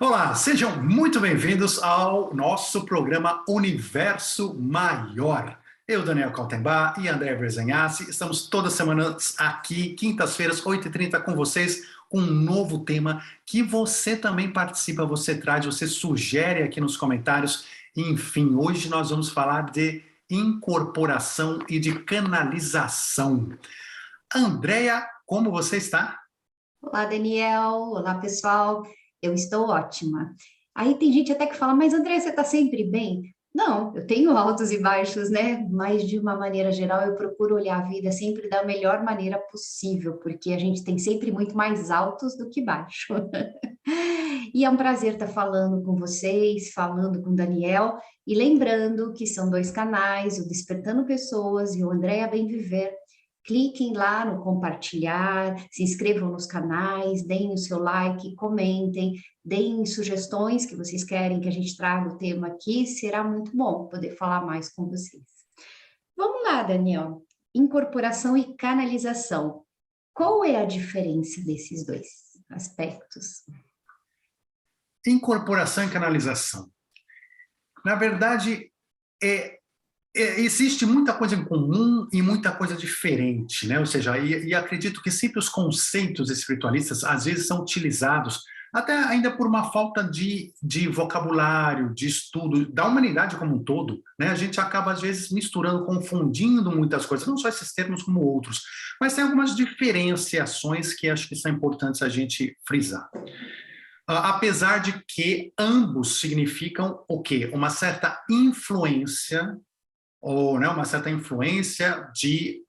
Olá, sejam muito bem-vindos ao nosso programa Universo Maior. Eu, Daniel Kaltenbach e André Verzagnassi, estamos todas as semanas aqui, quintas-feiras, 8h30, com vocês, com um novo tema que você também participa, você traz, você sugere aqui nos comentários. Enfim, hoje nós vamos falar de incorporação e de canalização. Andréia, como você está? Olá, Daniel. Olá, pessoal. Eu estou ótima. Aí tem gente até que fala, mas André, você está sempre bem? Não, eu tenho altos e baixos, né? Mas de uma maneira geral, eu procuro olhar a vida sempre da melhor maneira possível, porque a gente tem sempre muito mais altos do que baixos. E é um prazer estar falando com vocês, falando com o Daniel, e lembrando que são dois canais, o Despertando Pessoas e o Andréa Bem Viver. Cliquem lá no compartilhar, se inscrevam nos canais, deem o seu like, comentem, deem sugestões que vocês querem que a gente traga o tema aqui, será muito bom poder falar mais com vocês. Vamos lá, Daniel. Incorporação e canalização. Qual é a diferença desses dois aspectos? Incorporação e canalização. Na verdade, existe muita coisa em comum e muita coisa diferente, né? Ou seja, e acredito que sempre os conceitos espiritualistas às vezes são utilizados até ainda por uma falta de vocabulário, de estudo da humanidade como um todo, né? A gente acaba às vezes misturando, confundindo muitas coisas, não só esses termos como outros, mas tem algumas diferenciações que acho que são importantes a gente frisar. Apesar de que ambos significam o quê? Uma certa influência, ou né, uma certa influência de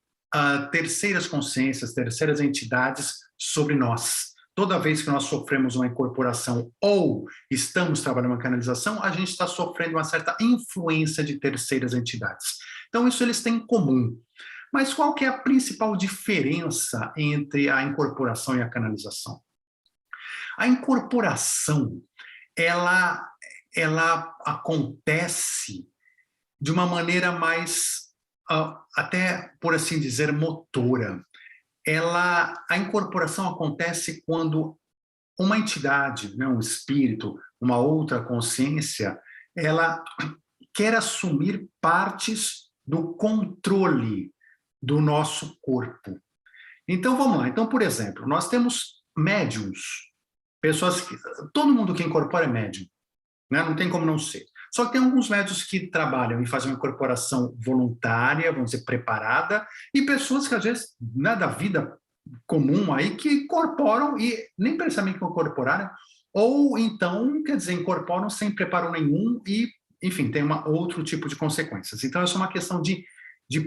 terceiras consciências, terceiras entidades sobre nós. Toda vez que nós sofremos uma incorporação ou estamos trabalhando uma canalização, a gente está sofrendo uma certa influência de terceiras entidades. Então, isso eles têm em comum. Mas qual que é a principal diferença entre a incorporação e a canalização? A incorporação, ela acontece de uma maneira mais, até por assim dizer, motora. A incorporação acontece quando uma entidade, né, um espírito, uma outra consciência, ela quer assumir partes do controle do nosso corpo. Então, vamos lá. Então, por exemplo, nós temos médiums, pessoas que... Todo mundo que incorpora é médium, né? Não tem como não ser. Só que tem alguns médiuns que trabalham e fazem uma incorporação voluntária, vamos dizer, preparada, e pessoas que, às vezes, né, da vida comum aí, que incorporam e nem percebem que incorporaram, ou então, quer dizer, incorporam sem preparo nenhum e, enfim, tem outro tipo de consequências. Então, isso é uma questão de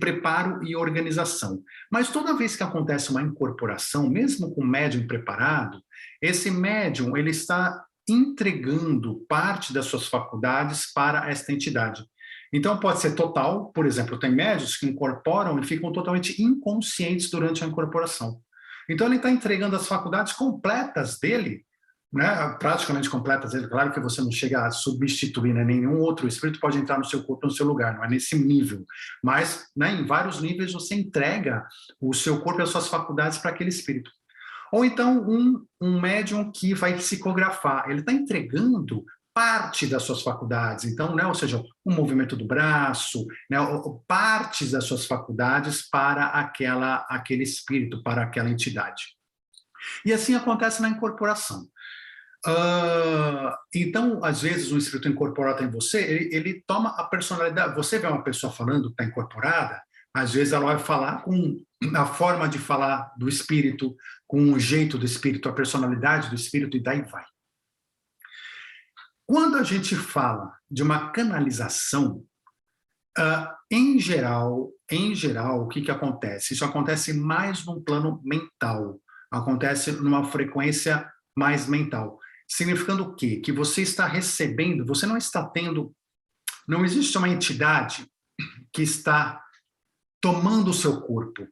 preparo e organização. Mas toda vez que acontece uma incorporação, mesmo com médium preparado, esse médium, ele está entregando parte das suas faculdades para esta entidade. Então, pode ser total, por exemplo, tem médiuns que incorporam e ficam totalmente inconscientes durante a incorporação. Então, ele está entregando as faculdades completas dele, né, praticamente completas dele. Claro que você não chega a substituir, né, nenhum outro espírito pode entrar no seu corpo, no seu lugar, não é nesse nível. Mas, né, em vários níveis, você entrega o seu corpo e as suas faculdades para aquele espírito. Ou então um médium que vai psicografar, ele está entregando parte das suas faculdades, então, né, ou seja, o movimento do braço, né, partes das suas faculdades para aquele espírito, para aquela entidade. E assim acontece na incorporação. Então, às vezes, o espírito incorporado em você, ele toma a personalidade. Você vê uma pessoa falando que está incorporada, às vezes ela vai falar com a forma de falar do espírito, com o jeito do espírito, a personalidade do espírito, e daí vai. Quando a gente fala de uma canalização, em geral, o que acontece? Isso acontece mais num plano mental, acontece numa frequência mais mental. Significando o quê? Que você está recebendo, você não está tendo, não existe uma entidade que está tomando o seu corpo,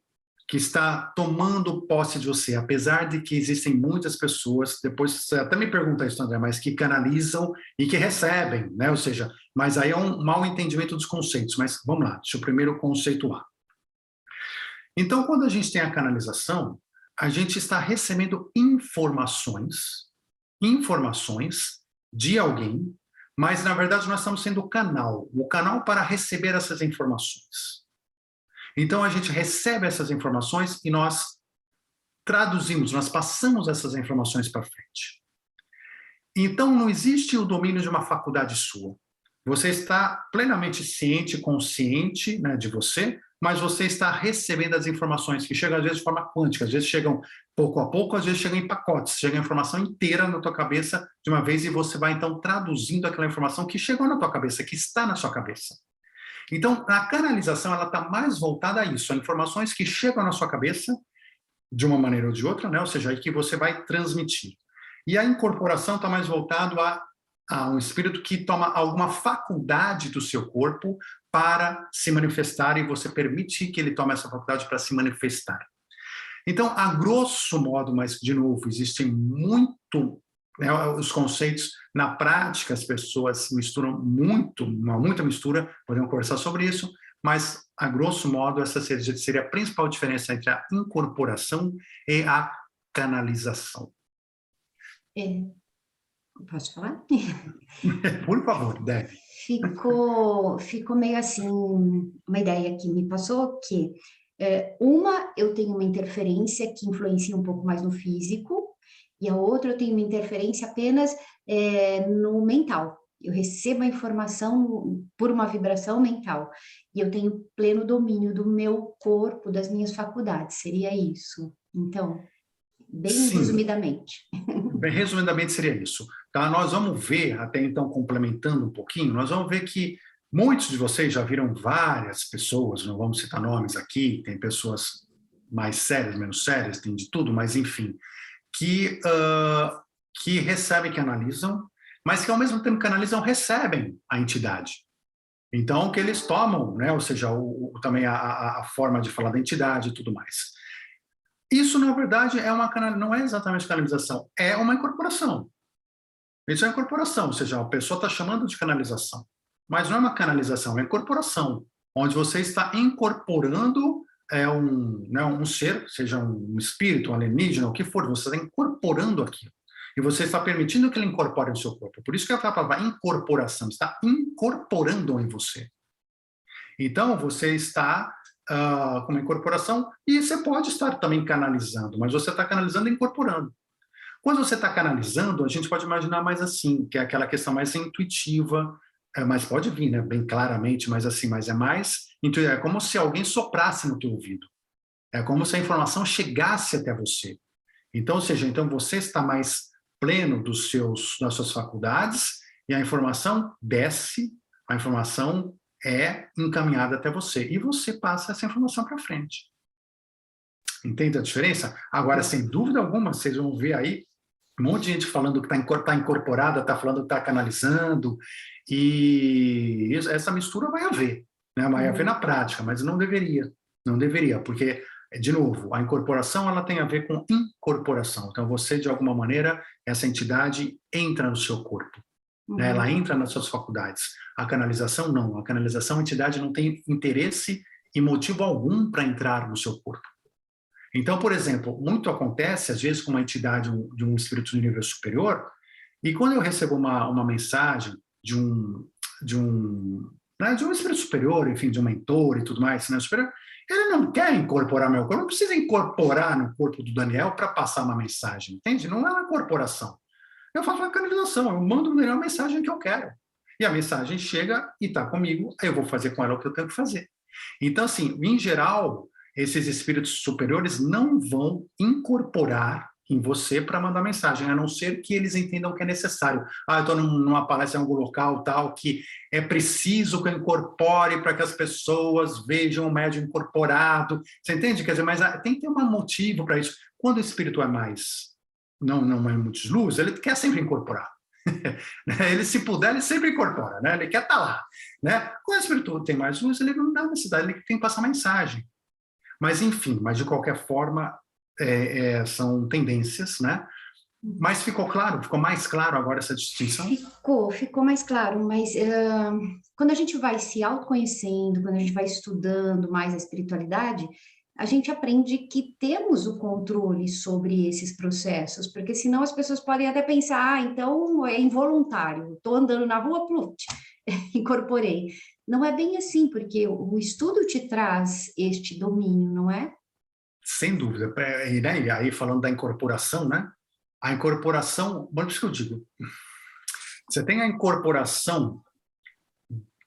que está tomando posse de você, apesar de que existem muitas pessoas, depois você até me pergunta isso, André, mas que canalizam e que recebem, né? Ou seja, mas aí é um mau entendimento dos conceitos, mas vamos lá, deixa eu primeiro conceituar. Então, quando a gente tem a canalização, a gente está recebendo informações de alguém, mas, na verdade, nós estamos sendo o canal para receber essas informações. Então, a gente recebe essas informações e nós traduzimos, nós passamos essas informações para frente. Então, não existe o domínio de uma faculdade sua. Você está plenamente ciente, consciente, né, de você, mas você está recebendo as informações que chegam, às vezes, de forma quântica, às vezes chegam pouco a pouco, às vezes chegam em pacotes, chega a informação inteira na tua cabeça de uma vez e você vai, então, traduzindo aquela informação que chegou na tua cabeça, que está na sua cabeça. Então, a canalização, ela está mais voltada a isso, a informações que chegam na sua cabeça, de uma maneira ou de outra, né? Ou seja, aí que você vai transmitir. E a incorporação está mais voltado a um espírito que toma alguma faculdade do seu corpo para se manifestar e você permite que ele tome essa faculdade para se manifestar. Então, a grosso modo, mas, de novo, existem né, os conceitos, na prática, as pessoas misturam muita mistura, podemos conversar sobre isso, mas, a grosso modo, essa seria a principal diferença entre a incorporação e a canalização. Posso falar? Por favor, deve. Ficou meio assim, uma ideia que me passou, que eu tenho uma interferência que influencia um pouco mais no físico, e a outra eu tenho uma interferência apenas no mental. Eu recebo a informação por uma vibração mental, e eu tenho pleno domínio do meu corpo, das minhas faculdades, seria isso? Então, bem resumidamente. Bem resumidamente seria isso. Tá? Nós vamos ver, até então complementando um pouquinho, nós vamos ver que muitos de vocês já viram várias pessoas, não vamos citar nomes aqui, tem pessoas mais sérias, menos sérias, tem de tudo, mas enfim, que recebem, que analisam, mas que ao mesmo tempo que analisam, recebem a entidade. Então, que eles tomam, né? Ou seja, também a forma de falar da entidade e tudo mais. Isso, na verdade, não é exatamente canalização, é uma incorporação. Isso é incorporação, ou seja, a pessoa está chamando de canalização. Mas não é uma canalização, é uma incorporação, onde você está incorporando um ser, seja um espírito, um alienígena, o que for, você está incorporando aquilo. E você está permitindo que ele incorpore no seu corpo. Por isso que a palavra incorporação está incorporando em você. Então, você está com uma incorporação e você pode estar também canalizando, mas você está canalizando e incorporando. Quando você está canalizando, a gente pode imaginar mais assim, que é aquela questão mais intuitiva, mas pode vir, né, bem claramente, mas assim, mas é mais intuitivo, é como se alguém soprasse no teu ouvido. É como se a informação chegasse até você. Então, ou seja, então você está mais pleno das suas faculdades e a informação desce, a informação é encaminhada até você e você passa essa informação para frente. Entende a diferença? Agora, sem dúvida alguma, vocês vão ver aí um monte de gente falando que está incorporada, está falando que está canalizando, e essa mistura vai haver, né? Vai haver na prática, mas não deveria, porque, de novo, a incorporação ela tem a ver com incorporação. Então, você, de alguma maneira, essa entidade entra no seu corpo, né? Ela entra nas suas faculdades. A canalização, não. A canalização, a entidade não tem interesse e motivo algum para entrar no seu corpo. Então, por exemplo, muito acontece, às vezes, com uma entidade de um espírito de nível superior, e quando eu recebo uma mensagem de um espírito superior, enfim, de um mentor e tudo mais, né, superior, ele não quer incorporar meu corpo, não precisa incorporar no corpo do Daniel para passar uma mensagem, entende? Não é uma incorporação. Eu faço uma canalização, eu mando no Daniel a mensagem que eu quero. E a mensagem chega e está comigo, aí eu vou fazer com ela o que eu tenho que fazer. Então, assim, em geral, esses espíritos superiores não vão incorporar em você para mandar mensagem, a não ser que eles entendam que é necessário. Eu estou numa palestra em algum local tal, que é preciso que eu incorpore para que as pessoas vejam o médium incorporado. Você entende? Quer dizer, mas tem que ter um motivo para isso. Quando o espírito é mais, não é muitos luz, ele quer sempre incorporar. Ele, se puder, ele sempre incorpora, né? Ele quer estar lá, né? Quando o espírito tem mais luz, ele não dá necessidade, ele tem que passar mensagem. Mas, enfim, de qualquer forma, são tendências, né? Mas ficou mais claro agora essa distinção? Ficou mais claro, mas quando a gente vai se autoconhecendo, quando a gente vai estudando mais a espiritualidade, a gente aprende que temos o controle sobre esses processos, porque senão as pessoas podem até pensar, então é involuntário, estou andando na rua, pluf, incorporei. Não é bem assim, porque o estudo te traz este domínio, não é? Sem dúvida. E, né, e aí, falando da incorporação, né? A incorporação, por isso que eu digo, você tem a incorporação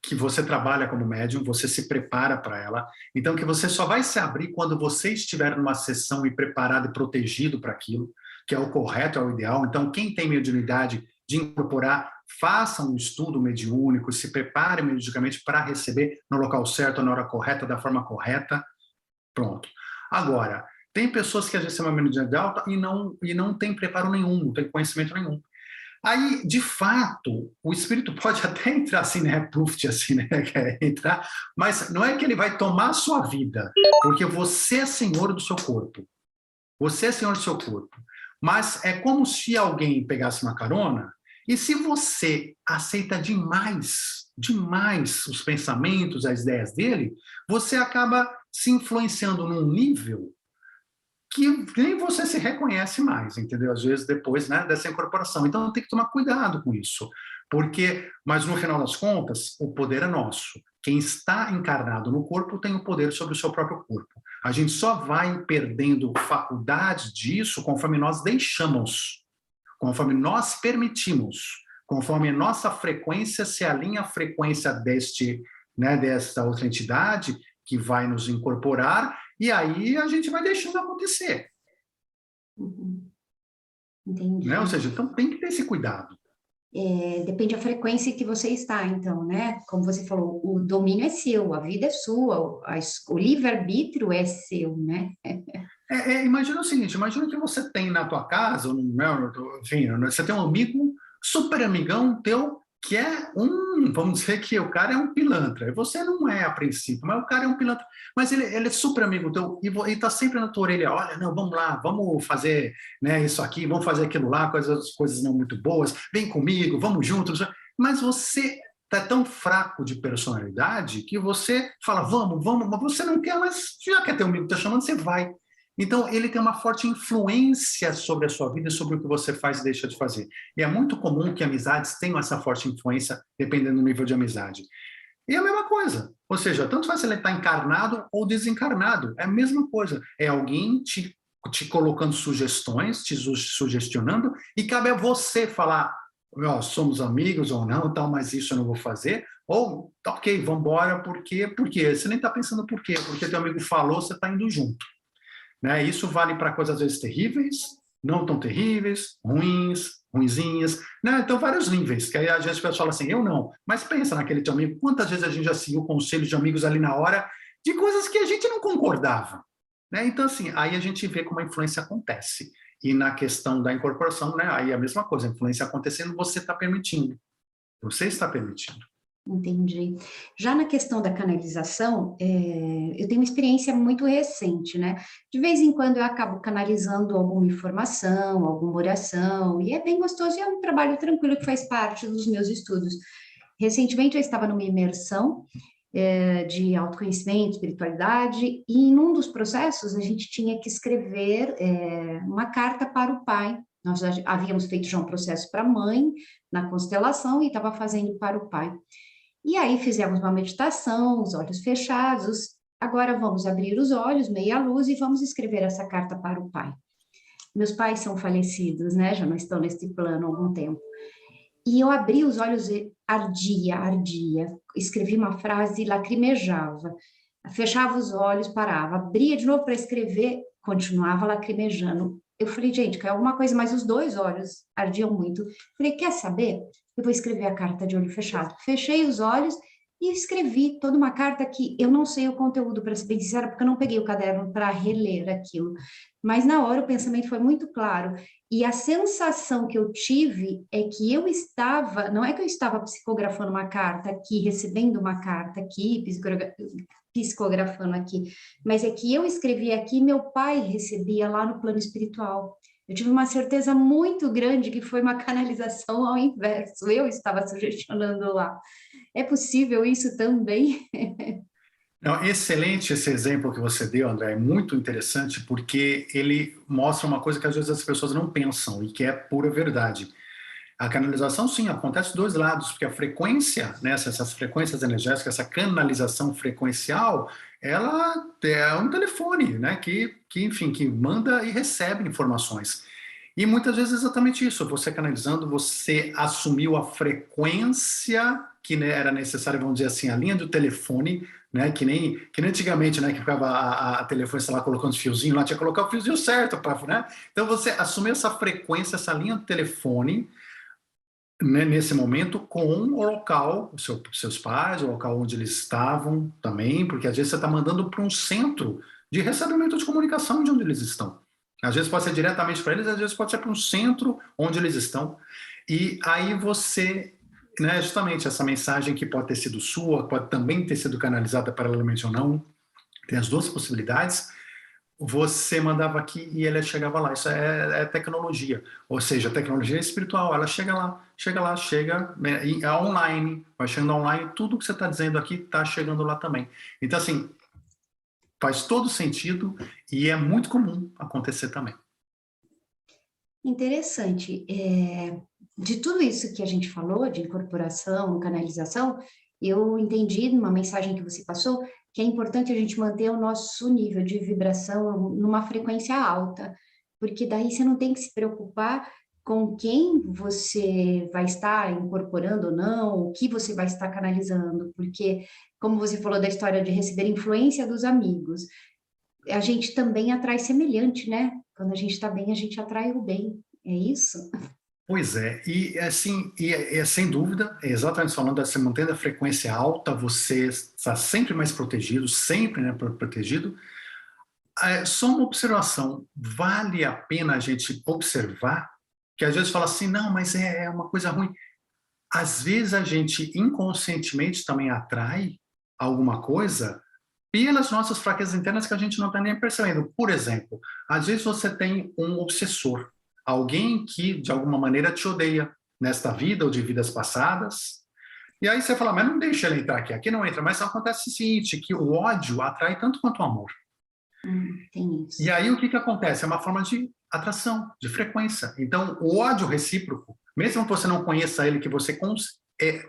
que você trabalha como médium, você se prepara para ela, então que você só vai se abrir quando você estiver numa sessão e preparado e protegido para aquilo, que é o correto, é o ideal. Então, quem tem mediunidade de incorporar, faça um estudo mediúnico, se prepare mediunicamente para receber no local certo, na hora correta, da forma correta, pronto. Agora, tem pessoas que às vezes têm uma mediunidade alta e não tem preparo nenhum, não tem conhecimento nenhum. Aí, de fato, o espírito pode até entrar assim, né, pluft, assim, né, quer entrar, mas não é que ele vai tomar a sua vida, porque você é senhor do seu corpo. Você é senhor do seu corpo. Mas é como se alguém pegasse uma carona, e se você aceita demais os pensamentos, as ideias dele, você acaba se influenciando num nível que nem você se reconhece mais, entendeu? Às vezes depois, né, dessa incorporação. Então tem que tomar cuidado com isso, porque, mas no final das contas, o poder é nosso. Quem está encarnado no corpo tem o poder sobre o seu próprio corpo. A gente só vai perdendo faculdade disso conforme nós deixamos, conforme nós permitimos, conforme a nossa frequência se alinha à frequência desta outra entidade que vai nos incorporar, e aí a gente vai deixando acontecer. Uhum. Entendi. Né? Ou seja, então tem que ter esse cuidado. Depende da frequência que você está, então, né? Como você falou, o domínio é seu, a vida é sua, o livre-arbítrio é seu, né? Imagina o seguinte, imagina que você tem na tua casa, né, enfim, você tem um amigo, super amigão teu, que é vamos dizer que o cara é um pilantra, e você não é a princípio, mas o cara é um pilantra, mas ele é super amigo teu, e está sempre na tua orelha, olha, não, vamos lá, vamos fazer, né, isso aqui, vamos fazer aquilo lá, coisas não muito boas, vem comigo, vamos juntos, mas você está tão fraco de personalidade que você fala, vamos, mas você não quer, mas já que teu amigo está chamando, você vai. Então, ele tem uma forte influência sobre a sua vida, sobre o que você faz e deixa de fazer. E é muito comum que amizades tenham essa forte influência, dependendo do nível de amizade. E é a mesma coisa. Ou seja, tanto faz se ele está encarnado ou desencarnado. É a mesma coisa. É alguém te colocando sugestões, te sugestionando, e cabe a você falar, oh, somos amigos ou não, tal, mas isso eu não vou fazer. Ou, tá, ok, vamos embora, por quê? Porque você nem está pensando por quê. Porque teu amigo falou, você está indo junto. Né? Isso vale para coisas às vezes terríveis, não tão terríveis, ruinzinhas, né? Então vários níveis, que aí às vezes o pessoal fala assim, eu não, mas pensa naquele teu amigo, quantas vezes a gente já seguiu conselhos de amigos ali na hora, de coisas que a gente não concordava, né? Então assim, aí a gente vê como a influência acontece, e na questão da incorporação, né? Aí é a mesma coisa, a influência acontecendo, você está permitindo. Entendi. Já na questão da canalização, eu tenho uma experiência muito recente, né? De vez em quando eu acabo canalizando alguma informação, alguma oração, e é bem gostoso e é um trabalho tranquilo que faz parte dos meus estudos. Recentemente eu estava numa imersão de autoconhecimento, espiritualidade, e em um dos processos a gente tinha que escrever uma carta para o pai. Nós já havíamos feito já um processo para a mãe, na constelação, e estava fazendo para o pai. E aí fizemos uma meditação, os olhos fechados. Agora vamos abrir os olhos, meia luz, e vamos escrever essa carta para o pai. Meus pais são falecidos, né? Já não estão neste plano há algum tempo. E eu abri os olhos e ardia. Escrevi uma frase e lacrimejava. Fechava os olhos, parava. Abria de novo para escrever, continuava lacrimejando. Eu falei, gente, caiu alguma coisa, mas os dois olhos ardiam muito. Falei, quer saber? Eu vou escrever a carta de olho fechado. Fechei os olhos e escrevi toda uma carta que eu não sei o conteúdo, para ser bem sincera, porque eu não peguei o caderno para reler aquilo. Mas na hora o pensamento foi muito claro. E a sensação que eu tive é que eu estava, não é que eu estava psicografando uma carta aqui, recebendo uma carta aqui, psicografando aqui, mas é que eu escrevi aqui, meu pai recebia lá no plano espiritual. Eu tive uma certeza muito grande que foi uma canalização ao inverso, eu estava sugestionando lá. É possível isso também? Não, excelente esse exemplo que você deu, André, é muito interessante porque ele mostra uma coisa que às vezes as pessoas não pensam e que é pura verdade. A canalização, sim, acontece dos dois lados, porque a frequência, né, essas frequências energéticas, essa canalização frequencial, ela é um telefone, né, enfim, que manda e recebe informações. E muitas vezes é exatamente isso, você canalizando, você assumiu a frequência que, né, era necessária, vamos dizer assim, a linha do telefone, né, que nem antigamente, né, que ficava a telefone, sei lá, colocando os fiozinhos lá, tinha que colocar o fiozinho certo, né? Então você assumiu essa frequência, essa linha do telefone, né, nesse momento com o local, seus pais, o local onde eles estavam também, porque às vezes você está mandando para um centro de recebimento de comunicação de onde eles estão. Às vezes pode ser diretamente para eles, às vezes pode ser para um centro onde eles estão. E aí você, né, justamente essa mensagem que pode ter sido sua, pode também ter sido canalizada paralelamente ou não, tem as duas possibilidades, você mandava aqui e ela chegava lá. Isso é tecnologia, ou seja, a tecnologia espiritual, ela chega, né, é online, vai chegando online, tudo que você está dizendo aqui está chegando lá também. Então, assim, faz todo sentido e é muito comum acontecer também. Interessante. De tudo isso que a gente falou, de incorporação, canalização, eu entendi numa mensagem que você passou que é importante a gente manter o nosso nível de vibração numa frequência alta, porque daí você não tem que se preocupar com quem você vai estar incorporando ou não, o que você vai estar canalizando, porque, como você falou da história de receber influência dos amigos, a gente também atrai semelhante, né? Quando a gente está bem, a gente atrai o bem. É isso? Pois é, e assim, sem dúvida, é exatamente falando, você mantendo a frequência alta, você está sempre mais protegido, sempre, né, protegido. Só uma observação, vale a pena a gente observar, que às vezes fala assim, não, mas é uma coisa ruim. Às vezes a gente inconscientemente também atrai alguma coisa pelas nossas fraquezas internas que a gente não está nem percebendo. Por exemplo, às vezes você tem um obsessor, alguém que de alguma maneira te odeia nesta vida ou de vidas passadas, e aí você fala, mas não deixa ele entrar aqui, aqui não entra. Mas acontece o seguinte, que o ódio atrai tanto quanto o amor. Tem E isso. aí o que acontece? É uma forma de atração, de frequência. Então, o ódio recíproco, mesmo que você não conheça ele, que você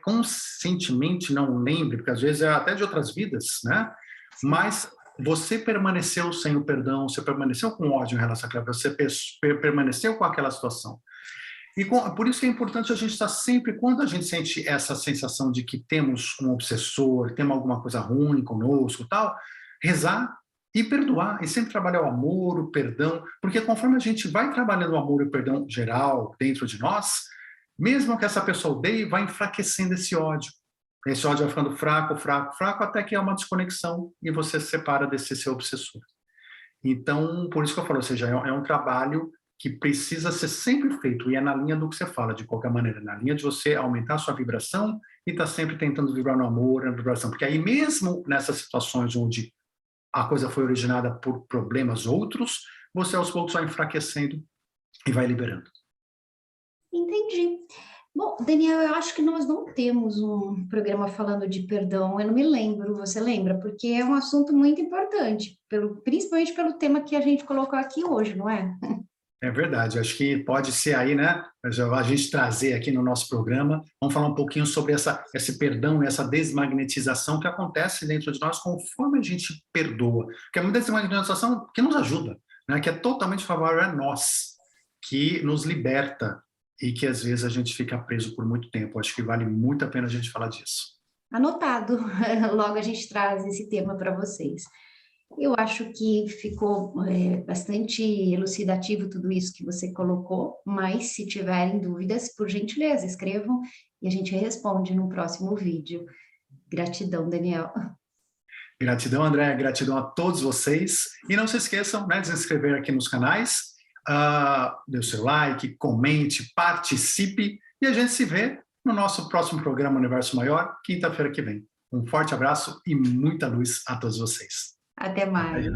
conscientemente não lembre, porque às vezes é até de outras vidas, né? Sim. Mas você permaneceu sem o perdão, você permaneceu com ódio em relação àquela, você permaneceu com aquela situação. E por isso que é importante a gente estar sempre, quando a gente sente essa sensação de que temos um obsessor, temos alguma coisa ruim conosco, tal, rezar e perdoar, e sempre trabalhar o amor, o perdão, porque conforme a gente vai trabalhando o amor e o perdão geral dentro de nós, mesmo que essa pessoa odeie, vai enfraquecendo esse ódio. Esse ódio vai ficando fraco, fraco, fraco, até que é uma desconexão e você se separa desse seu obsessor. Então, por isso que eu falo, ou seja, é um trabalho que precisa ser sempre feito, e é na linha do que você fala, de qualquer maneira, na linha de você aumentar a sua vibração e estar sempre tentando vibrar no amor, na vibração, porque aí mesmo nessas situações onde a coisa foi originada por problemas outros, você aos poucos vai enfraquecendo e vai liberando. Entendi. Bom, Daniel, eu acho que nós não temos um programa falando de perdão, eu não me lembro, você lembra? Porque é um assunto muito importante, principalmente pelo tema que a gente colocou aqui hoje, não é? É verdade, acho que pode ser aí, né, a gente trazer aqui no nosso programa, vamos falar um pouquinho sobre esse perdão, essa desmagnetização que acontece dentro de nós conforme a gente perdoa, que é uma desmagnetização que nos ajuda, né, que é totalmente favorável a nós, que nos liberta e que às vezes a gente fica preso por muito tempo. Acho que vale muito a pena a gente falar disso. Anotado, logo a gente traz esse tema para vocês. Eu acho que ficou bastante elucidativo tudo isso que você colocou, mas se tiverem dúvidas, por gentileza, escrevam e a gente responde no próximo vídeo. Gratidão, Daniel. Gratidão, André, gratidão a todos vocês. E não se esqueçam, né, de se inscrever aqui nos canais, dê o seu like, comente, participe, e a gente se vê no nosso próximo programa Universo Maior, quinta-feira que vem. Um forte abraço e muita luz a todos vocês. Até Até mais. já.